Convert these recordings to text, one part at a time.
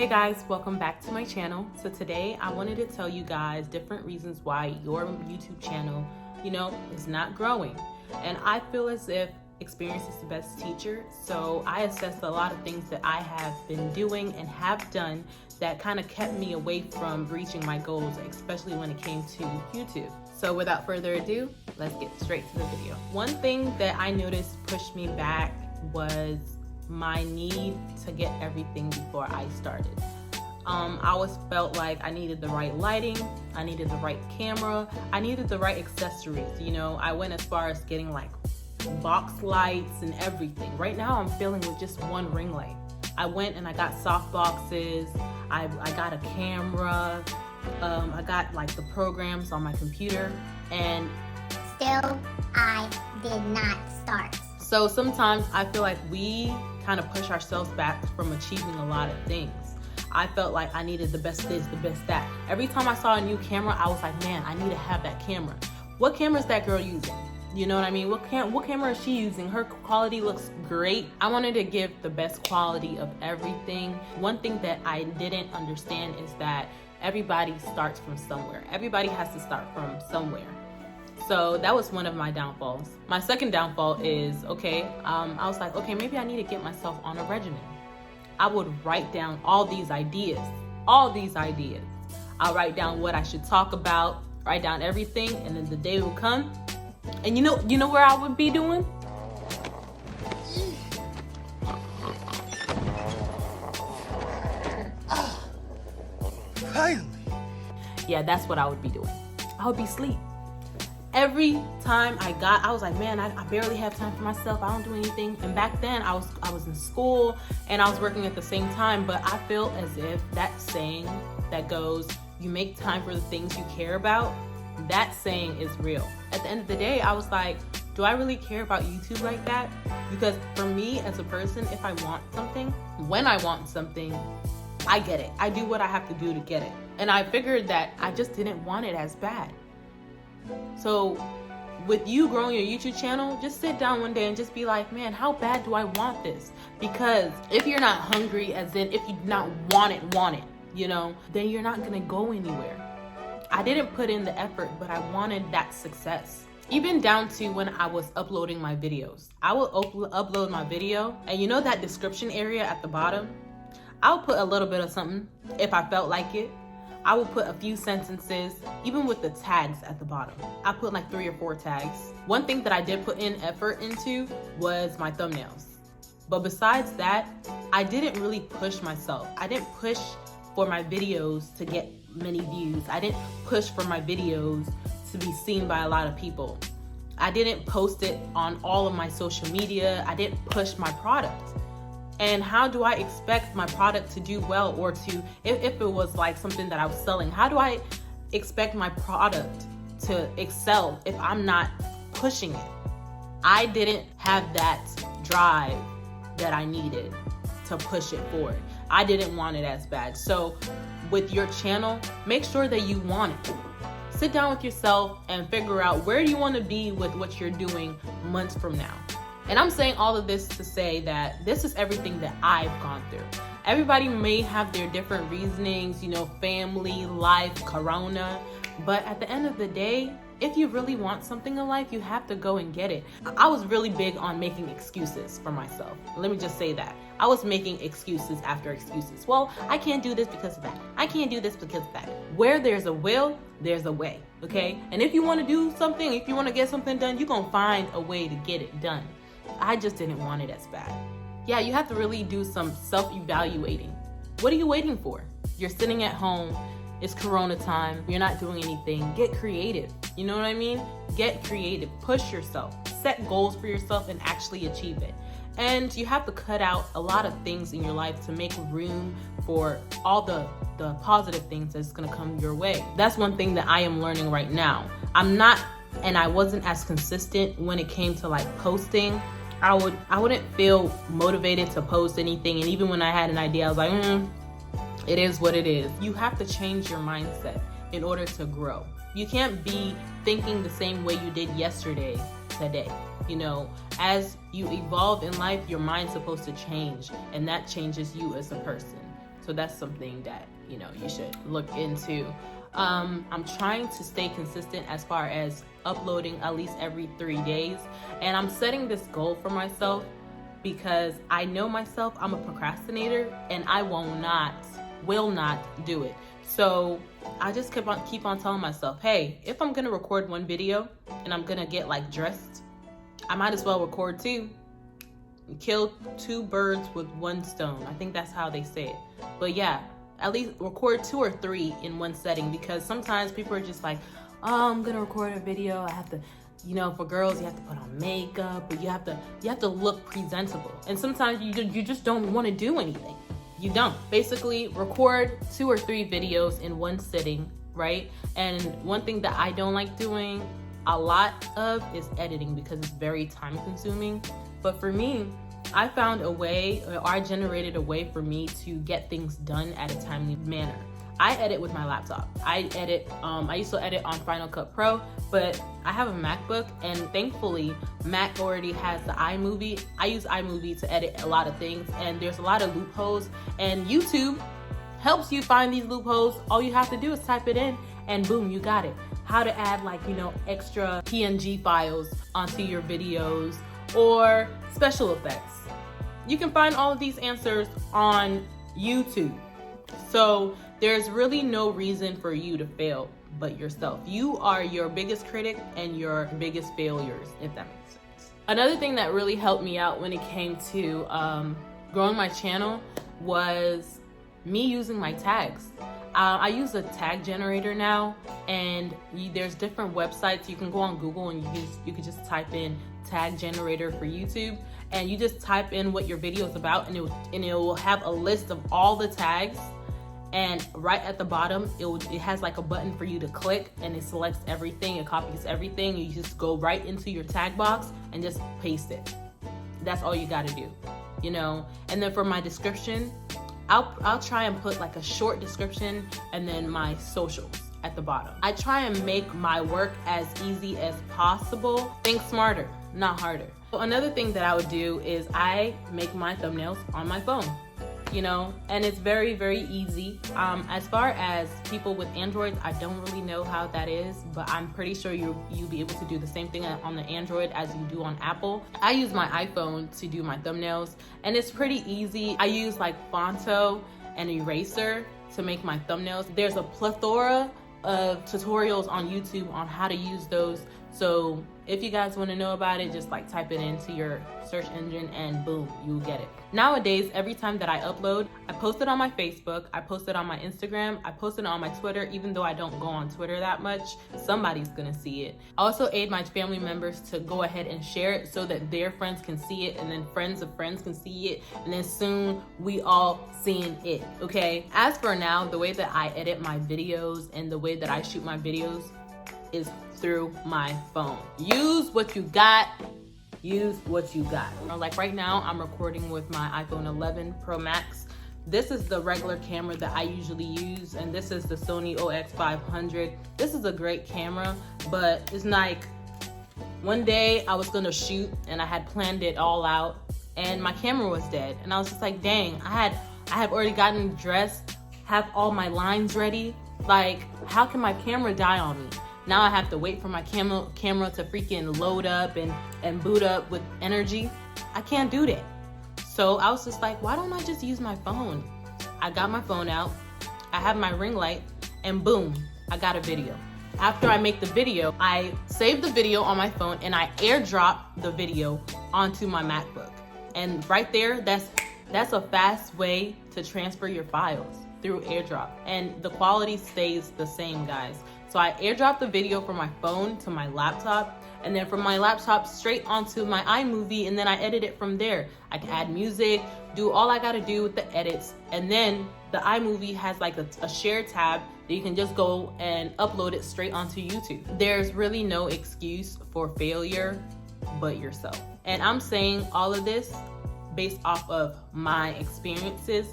Hey guys, welcome back to my channel. So today I wanted to tell you guys different reasons why your YouTube channel, is not growing. And I feel as if experience is the best teacher. So I assessed a lot of things that I have been doing and have done that kind of kept me away from reaching my goals, especially when it came to YouTube. So without further ado, let's get straight to the video. One thing that I noticed pushed me back was my need to get everything before I started. I always felt like I needed the right lighting, I needed the right camera, I needed the right accessories. I went as far as getting like box lights and everything. Right now I'm filming with just one ring light. I went and I got soft boxes, I got a camera, I got like the programs on my computer, and still I did not start. So sometimes I feel like we kind of push ourselves back from achieving a lot of things. I felt like I needed the best this, the best that. Every time I saw a new camera, I was like, man, I need to have that camera. What camera is that girl using? You know what I mean? What camera is she using? Her quality looks great. I wanted to give the best quality of everything. One thing that I didn't understand is that everybody starts from somewhere. Everybody has to start from somewhere. So that was one of my downfalls. My second downfall is, I was like, maybe I need to get myself on a regimen. I would write down all these ideas. I'll write down what I should talk about, write down everything, and then the day will come. And you know where I would be doing? Finally. Yeah, that's what I would be doing. I would be asleep. Every time I was like, man, I barely have time for myself. I don't do anything. And back then I was in school and I was working at the same time, but I feel as if that saying that goes, you make time for the things you care about, that saying is real. At the end of the day, I was like, do I really care about YouTube like that? Because for me as a person, if I want something, when I want something, I get it. I do what I have to do to get it. And I figured that I just didn't want it as bad. So with you growing your YouTube channel, just sit down one day and just be like, man, how bad do I want this? Because if you're not hungry, as in if you not want it, then you're not gonna go anywhere. I didn't put in the effort, but I wanted that success. Even down to when I was uploading my videos. I will upload my video, and you know that description area at the bottom? I'll put a little bit of something if I felt like it. I will put a few sentences, even with the tags at the bottom. I put like 3 or 4 tags. One thing that I did put in effort into was my thumbnails. But besides that, I didn't really push myself. I didn't push for my videos to get many views. I didn't push for my videos to be seen by a lot of people. I didn't post it on all of my social media. I didn't push my product. And how do I expect my product to do well, or to, if it was like something that I was selling, how do I expect my product to excel if I'm not pushing it? I didn't have that drive that I needed to push it forward. I didn't want it as bad. So with your channel, make sure that you want it. Sit down with yourself and figure out where you want to be with what you're doing months from now. And I'm saying all of this to say that this is everything that I've gone through. Everybody may have their different reasonings, family, life, corona. But at the end of the day, if you really want something in life, you have to go and get it. I was really big on making excuses for myself. Let me just say that. I was making excuses after excuses. Well, I can't do this because of that. I can't do this because of that. Where there's a will, there's a way, okay? And if you want to do something, if you want to get something done, you're going to find a way to get it done. I just didn't want it as bad. Yeah, you have to really do some self-evaluating. What are you waiting for? You're sitting at home, it's Corona time, you're not doing anything. Get creative, you know what I mean? Get creative, push yourself, set goals for yourself and actually achieve it. And you have to cut out a lot of things in your life to make room for all the positive things that's gonna come your way. That's one thing that I am learning right now. I wasn't as consistent when it came to like posting. I wouldn't feel motivated to post anything, and even when I had an idea, I was like, it is what it is. You have to change your mindset in order to grow. You can't be thinking the same way you did yesterday today. As you evolve in life, your mind's supposed to change, and that changes you as a person. So that's something that, you know, you should look into. I'm trying to stay consistent as far as uploading at least every 3 days. And I'm setting this goal for myself because I know myself, I'm a procrastinator and I will not do it. So I just keep on telling myself, hey, if I'm gonna record one video and I'm gonna get like dressed, I might as well record 2. Kill 2 birds with 1 stone. I think that's how they say it. But yeah, at least record 2 or 3 in one setting, because sometimes people are just like, oh, I'm gonna record a video. I have to, you know, for girls, you have to put on makeup, but you have to look presentable. And sometimes you just don't want to do anything. You don't. Basically, record 2 or 3 videos in one sitting, right? And one thing that I don't like doing a lot of is editing, because it's very time consuming. But for me, I found a way, or I generated a way for me to get things done at a timely manner. I edit with my laptop. I used to edit on Final Cut Pro, but I have a MacBook, and thankfully Mac already has the iMovie. I use iMovie to edit a lot of things, and there's a lot of loopholes, and YouTube helps you find these loopholes. All you have to do is type it in and boom, you got it. How to add, like, you know, extra PNG files onto your videos or special effects. You can find all of these answers on YouTube. So there's really no reason for you to fail but yourself. You are your biggest critic and your biggest failures, if that makes sense. Another thing that really helped me out when it came to growing my channel was me using my tags. I use a tag generator now, and there's different websites. You can go on Google and you can just type in tag generator for YouTube, and you just type in what your video is about, and it will have a list of all the tags. And right at the bottom, it has like a button for you to click, and it selects everything, it copies everything. You just go right into your tag box and just paste it. That's all you gotta do, you know? And then for my description, I'll try and put like a short description and then my socials at the bottom. I try and make my work as easy as possible. Think smarter, not harder. So another thing that I would do is I make my thumbnails on my phone, you know, and it's very, very easy. As far as people with Androids, I don't really know how that is, but I'm pretty sure you'll be able to do the same thing on the Android as you do on Apple. I use my iPhone to do my thumbnails, and it's pretty easy. I use like Fonto and Eraser to make my thumbnails. There's a plethora of tutorials on YouTube on how to use those. So if you guys want to know about it, just like type it into your search engine and boom, you'll get it. Nowadays, every time that I upload, I post it on my Facebook, I post it on my Instagram, I post it on my Twitter. Even though I don't go on Twitter that much, somebody's gonna see it. I also aid my family members to go ahead and share it so that their friends can see it, and then friends of friends can see it, and then soon we all seeing it, okay? As for now, the way that I edit my videos and the way that I shoot my videos is through my phone. Use what you got. Use what you got. Like right now, I'm recording with my iPhone 11 Pro Max. This is the regular camera that I usually use, and this is the Sony OX500. This is a great camera, but it's like one day I was gonna shoot and I had planned it all out, and my camera was dead, and I was just like, dang, I have already gotten dressed, have all my lines ready. Like, how can my camera die on me? Now I have to wait for my camera to freaking load up and boot up with energy. I can't do that. So I was just like, why don't I just use my phone? I got my phone out, I have my ring light, and boom, I got a video. After I make the video, I save the video on my phone and I airdrop the video onto my MacBook. And right there, that's a fast way to transfer your files through AirDrop. And the quality stays the same, guys. So I airdrop the video from my phone to my laptop, and then from my laptop straight onto my iMovie, and then I edit it from there. I can add music, do all I gotta do with the edits, and then the iMovie has like a share tab that you can just go and upload it straight onto YouTube. There's really no excuse for failure but yourself. And I'm saying all of this based off of my experiences.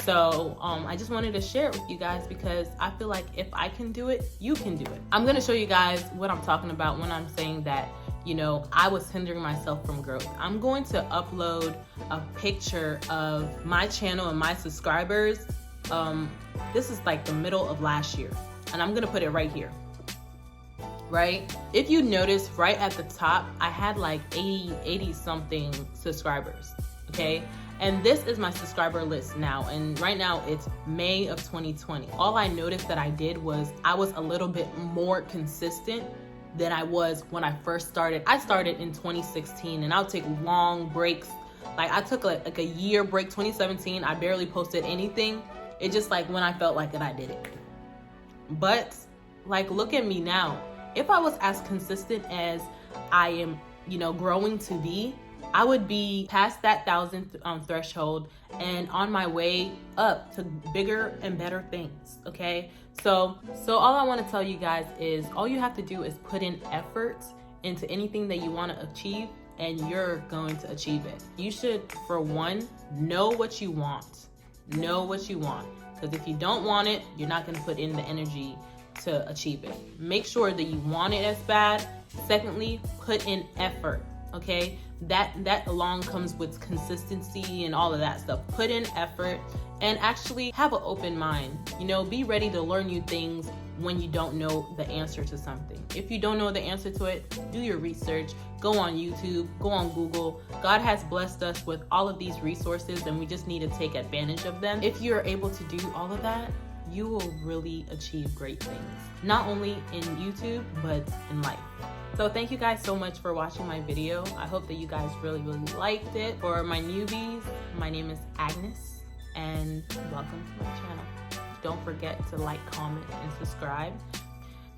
So I just wanted to share it with you guys because I feel like if I can do it, you can do it. I'm gonna show you guys what I'm talking about when I'm saying that, you know, I was hindering myself from growth. I'm going to upload a picture of my channel and my subscribers this is like the middle of last year, and I'm gonna put it right here. Right? If you notice right at the top, I had like 80 something subscribers, okay? And this is my subscriber list now, and right now it's May of 2020. All I noticed that I did was I was a little bit more consistent than I was when I first started. I started in 2016, and I'll take long breaks. Like I took like a year break. 2017, I barely posted anything. It just like when I felt like it, I did it. But like, look at me now. If I was as consistent as I am, growing to be, I would be past that 1,000 threshold and on my way up to bigger and better things, okay? So all I want to tell you guys is all you have to do is put in effort into anything that you want to achieve, and you're going to achieve it. You should, for one, know what you want. Know what you want. Because if you don't want it, you're not going to put in the energy to achieve it. Make sure that you want it as bad. Secondly, put in effort, okay? That along comes with consistency and all of that stuff. Put in effort and actually have an open mind. Be ready to learn new things when you don't know the answer to something. If you don't know the answer to it, do your research. Go on YouTube, go on Google. God has blessed us with all of these resources, and we just need to take advantage of them. If you're able to do all of that, you will really achieve great things, not only in YouTube, but in life. So thank you guys so much for watching my video. I hope that you guys really, really liked it. For my newbies, my name is Agnes, and welcome to my channel. Don't forget to like, comment, and subscribe.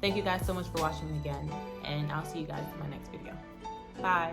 Thank you guys so much for watching again, and I'll see you guys in my next video. Bye.